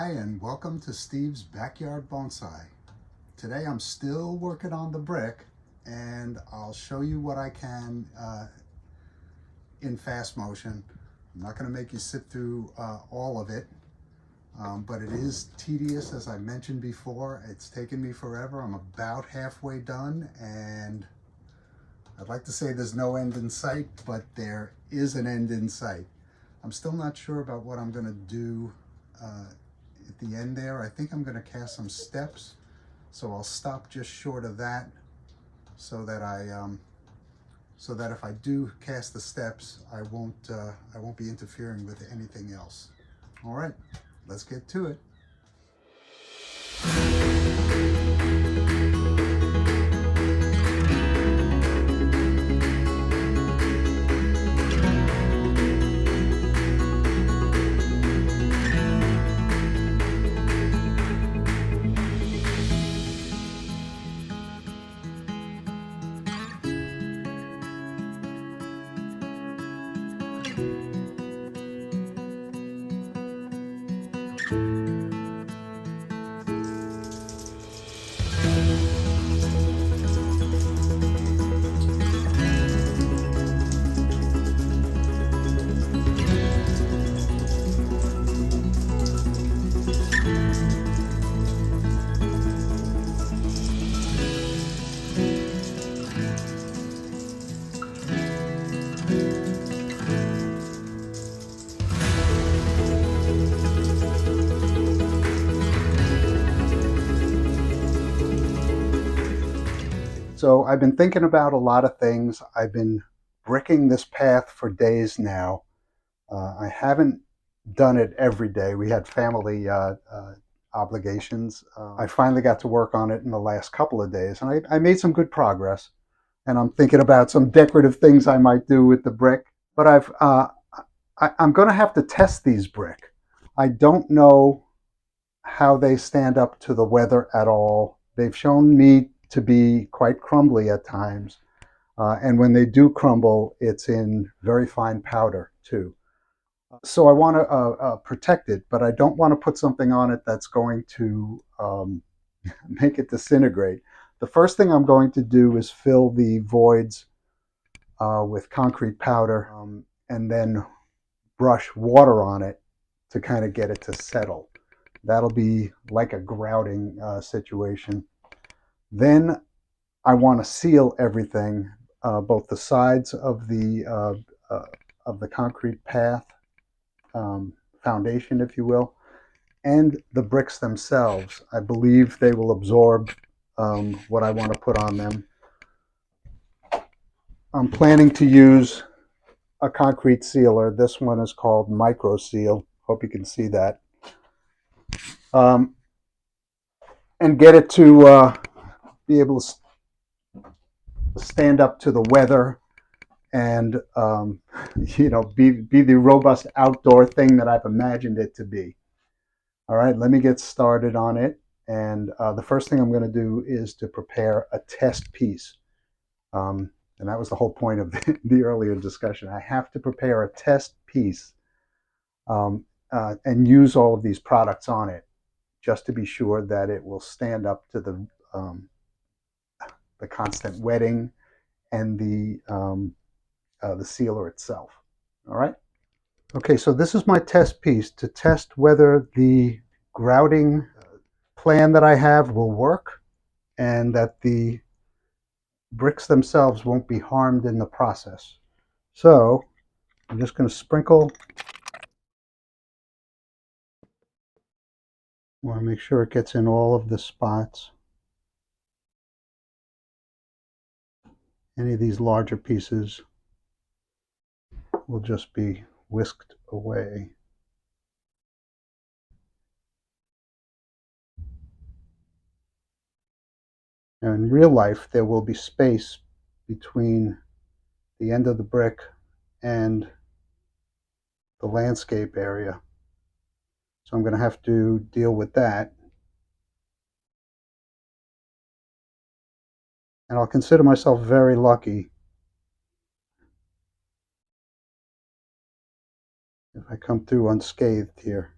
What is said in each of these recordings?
Hi, and welcome to Steve's Backyard Bonsai. Today I'm still working on the brick, and I'll show you what I can in fast motion. I'm not going to make you sit through all of it, but it is tedious, as I mentioned before. It's taken me forever. I'm about halfway done, and I'd like to say there's no end in sight, but there is an end in sight. I'm still not sure about what I'm going to do at the end there. I think I'm going to cast some steps, so I'll stop just short of that, so that if I do cast the steps, I won't be interfering with anything else. All right, let's get to it. So I've been thinking about a lot of things. I've been bricking this path for days now. I haven't done it every day. We had family obligations. I finally got to work on it in the last couple of days, and I made some good progress. And I'm thinking about some decorative things I might do with the brick. But I'm going to have to test these brick. I don't know how they stand up to the weather at all. They've shown me to be quite crumbly at times. And when they do crumble, it's in very fine powder too. So I want to protect it, but I don't want to put something on it that's going to make it disintegrate. The first thing I'm going to do is fill the voids with concrete powder, and then brush water on it to kind of get it to settle. That'll be like a grouting situation. Then I want to seal everything, both the sides of the concrete path, foundation, if you will, and the bricks themselves. I believe they will absorb what I want to put on them. I'm planning to use a concrete sealer. This one is called Micro Seal. Hope you can see that. And get it to be able to stand up to the weather and be the robust outdoor thing that I've imagined it to be. All right, let me get started on it. And the first thing I'm going to do is to prepare a test piece. And that was the whole point of the earlier discussion. I have to prepare a test piece and use all of these products on it, just to be sure that it will stand up to the constant wetting and the sealer itself. All right. Okay, so this is my test piece to test whether the grouting plan that I have will work and that the bricks themselves won't be harmed in the process. So I'm just going to sprinkle. I want to make sure it gets in all of the spots. Any of these larger pieces will just be whisked away. Now in real life, there will be space between the end of the brick and the landscape area. So I'm going to have to deal with that. And I'll consider myself very lucky if I come through unscathed here.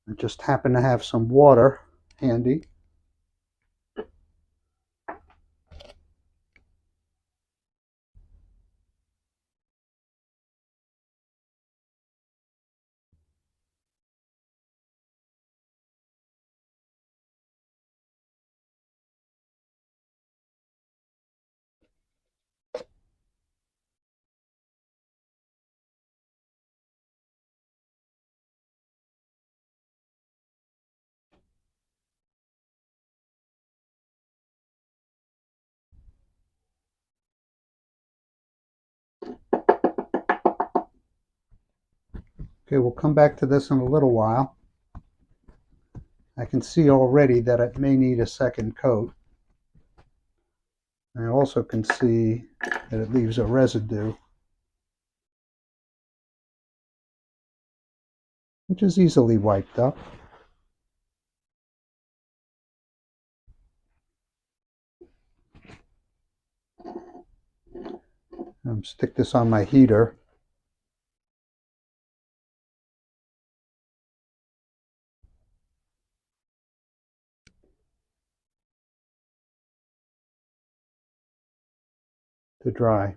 I just happen to have some water handy. Okay, we'll come back to this in a little while. I can see already that it may need a second coat. I also can see that it leaves a residue, which is easily wiped up. Stick this on my heater. To dry.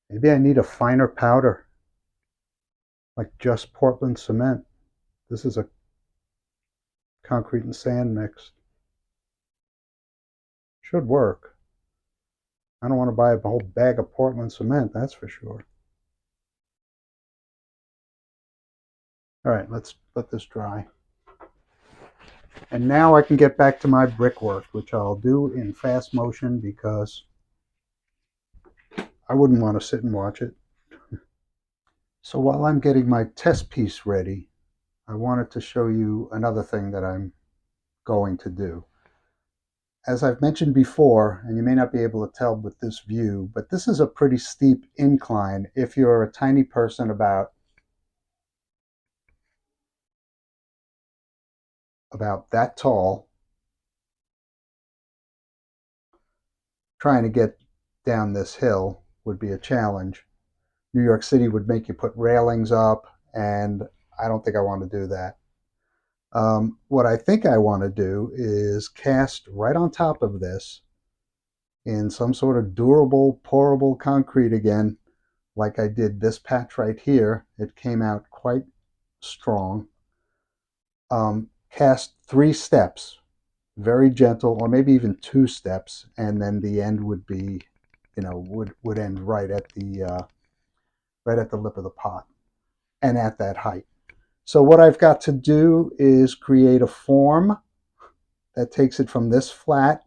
Maybe I need a finer powder, like just Portland cement. This is a concrete and sand mix. Should work. I don't want to buy a whole bag of Portland cement, that's for sure. All right, let's let this dry. And now I can get back to my brickwork, which I'll do in fast motion because I wouldn't want to sit and watch it. So while I'm getting my test piece ready, I wanted to show you another thing that I'm going to do. As I've mentioned before, and you may not be able to tell with this view, but this is a pretty steep incline if you're a tiny person about that tall, trying to get down this hill would be a challenge. New York City would make you put railings up, and I don't think I want to do that. What I think I want to do is cast right on top of this in some sort of durable, pourable concrete again, like I did this patch right here. It came out quite strong. Cast 3 steps, very gentle, or maybe even 2 steps, and then the end would be, would end right at the lip of the pot and at that height. So what I've got to do is create a form that takes it from this flat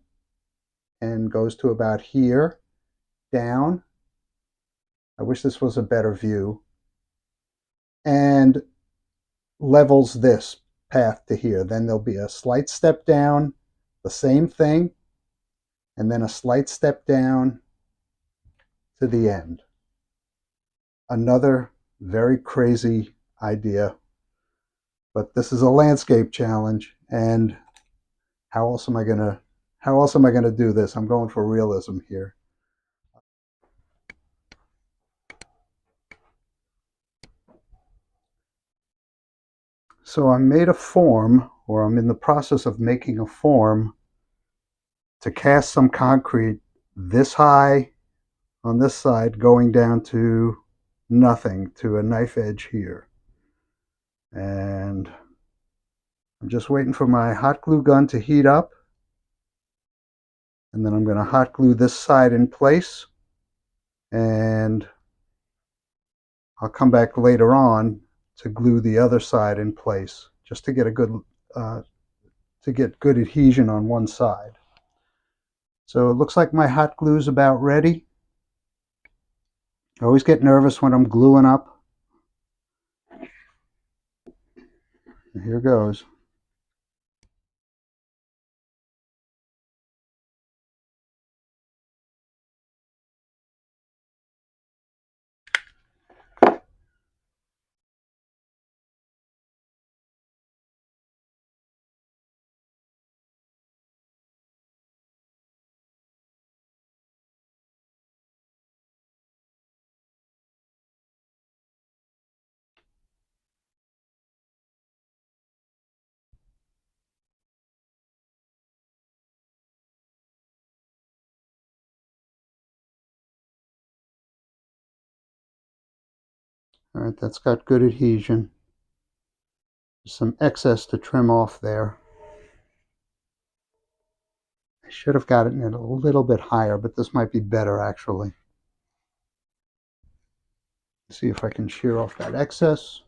and goes to about here, down. I wish this was a better view. And levels this path to here. Then there'll be a slight step down, the same thing, and then a slight step down to the end. Another very crazy idea, but this is a landscape challenge, and how else am I gonna do this? I'm going for realism here. So I made a form, or I'm in the process of making a form to cast some concrete this high on this side, going down to nothing, to a knife edge here. And I'm just waiting for my hot glue gun to heat up. And then I'm going to hot glue this side in place. And I'll come back later on to glue the other side in place, just to get a good adhesion on one side. So it looks like my hot glue is about ready. I always get nervous when I'm gluing up. And here goes. All right, that's got good adhesion. There's some excess to trim off there. I should have gotten it a little bit higher, but this might be better actually. See if I can shear off that excess.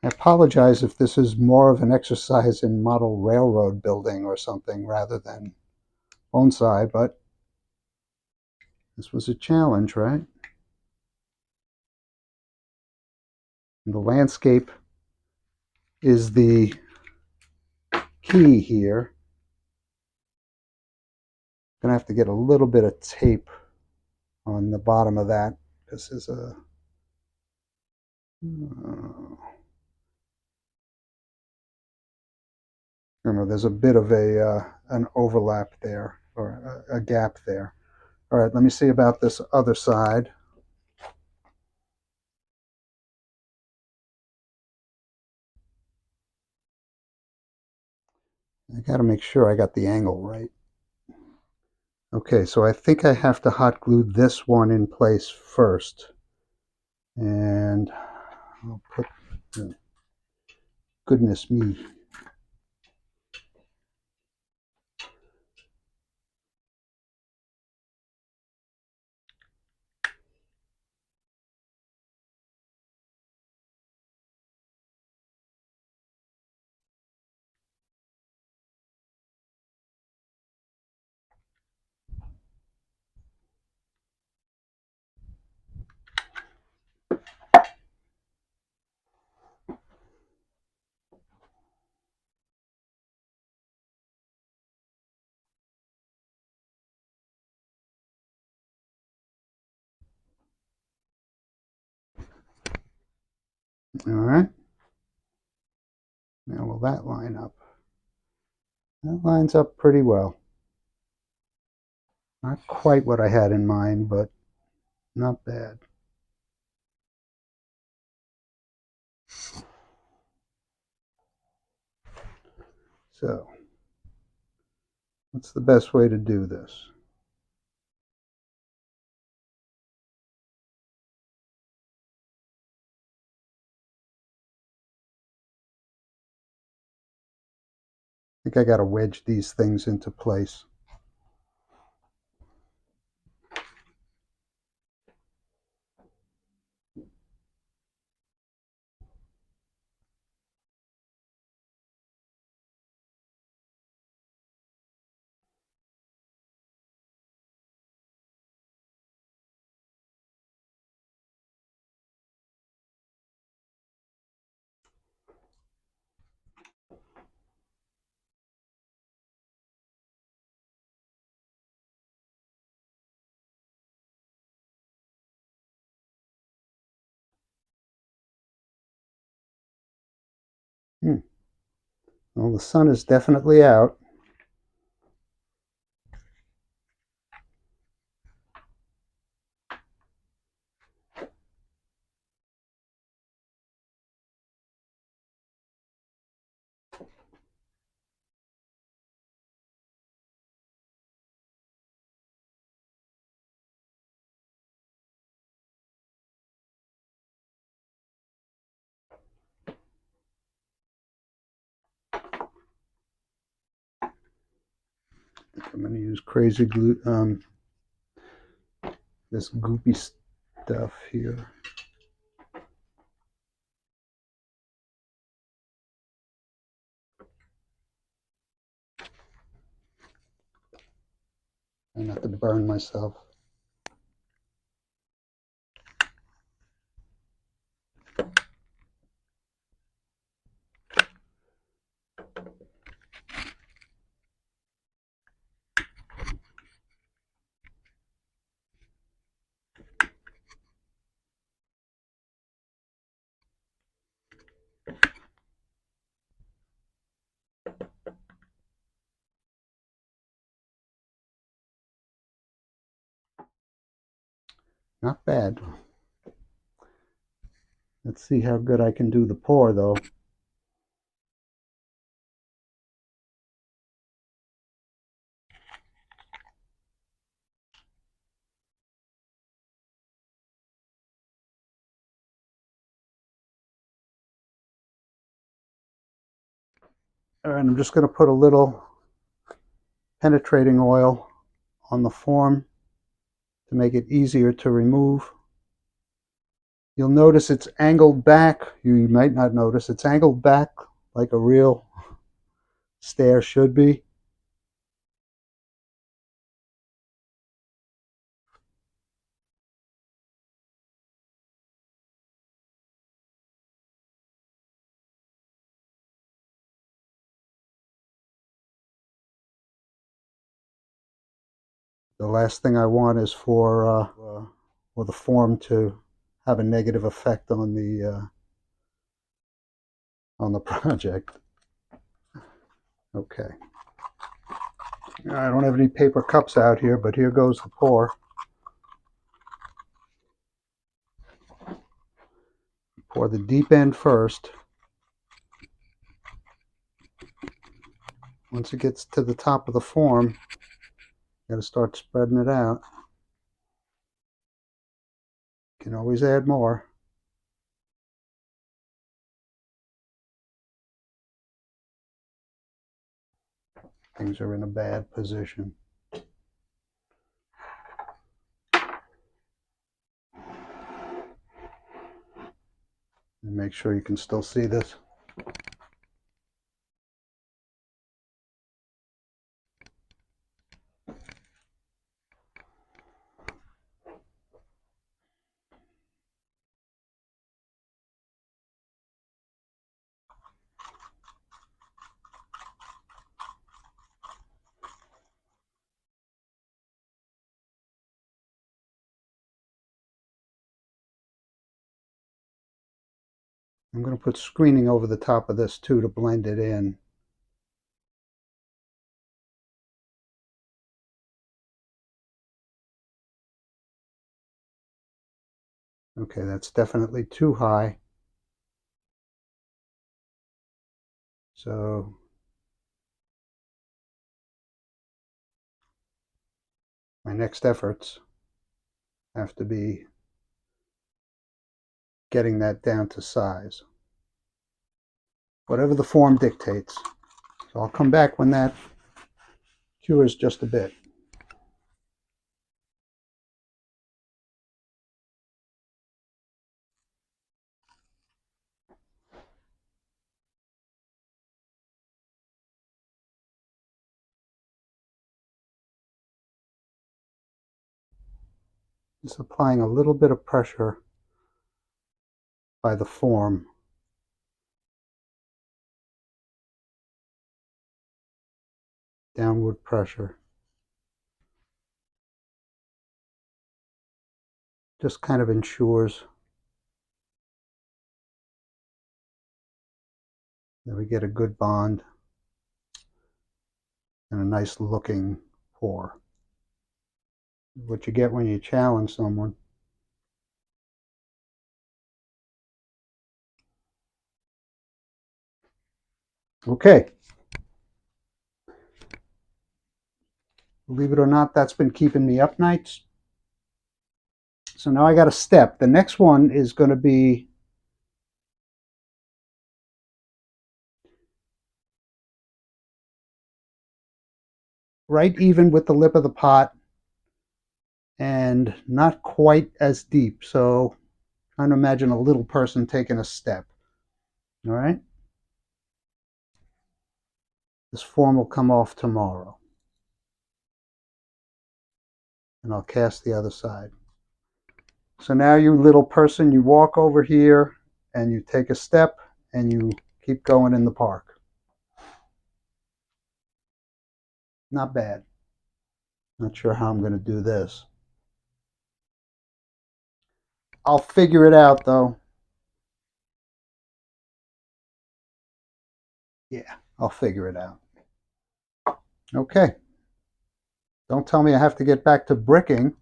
I apologize if this is more of an exercise in model railroad building or something rather than bonsai, but this was a challenge, right? And the landscape is the key here. I'm going to have to get a little bit of tape on the bottom of that. This is a... there's a bit of an overlap there, or a gap there. All right, let me see about this other side. I got to make sure I got the angle right. Okay, so I think I have to hot glue this one in place first. And I'll put, goodness me. All right. Now will that line up? That lines up pretty well. Not quite what I had in mind, but not bad. So, what's the best way to do this? I think I got to wedge these things into place. Well, the sun is definitely out. I'm going to use crazy glue, this goopy stuff here. And not to burn myself. Not bad. Let's see how good I can do the pour, though. All right, I'm just going to put a little penetrating oil on the form to make it easier to remove. You'll notice it's angled back. You might not notice it's angled back like a real stair should be. The last thing I want is for the form to have a negative effect on the project. Okay. I don't have any paper cups out here, but here goes the pour. Pour the deep end first. Once it gets to the top of the form, you got to start spreading it out. You can always add more. Things are in a bad position. And make sure you can still see this. I'm going to put screening over the top of this too to blend it in. Okay, that's definitely too high. So my next efforts have to be getting that down to size. Whatever the form dictates. So I'll come back when that cures just a bit. Just applying a little bit of pressure by the form. Downward pressure. Just kind of ensures that we get a good bond and a nice looking pour. What you get when you challenge someone. Okay. Believe it or not, that's been keeping me up nights. So now I got a step. The next one is going to be right even with the lip of the pot and not quite as deep. So trying to imagine a little person taking a step. All right. This form will come off tomorrow. And I'll cast the other side. So now you little person, you walk over here and you take a step and you keep going in the park. Not bad. Not sure how I'm going to do this. I'll figure it out though. Yeah, I'll figure it out. Okay. Don't tell me I have to get back to bricking.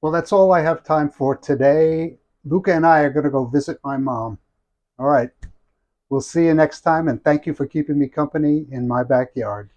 Well, that's all I have time for today. Luca and I are going to go visit my mom. All right. We'll see you next time, and thank you for keeping me company in my backyard.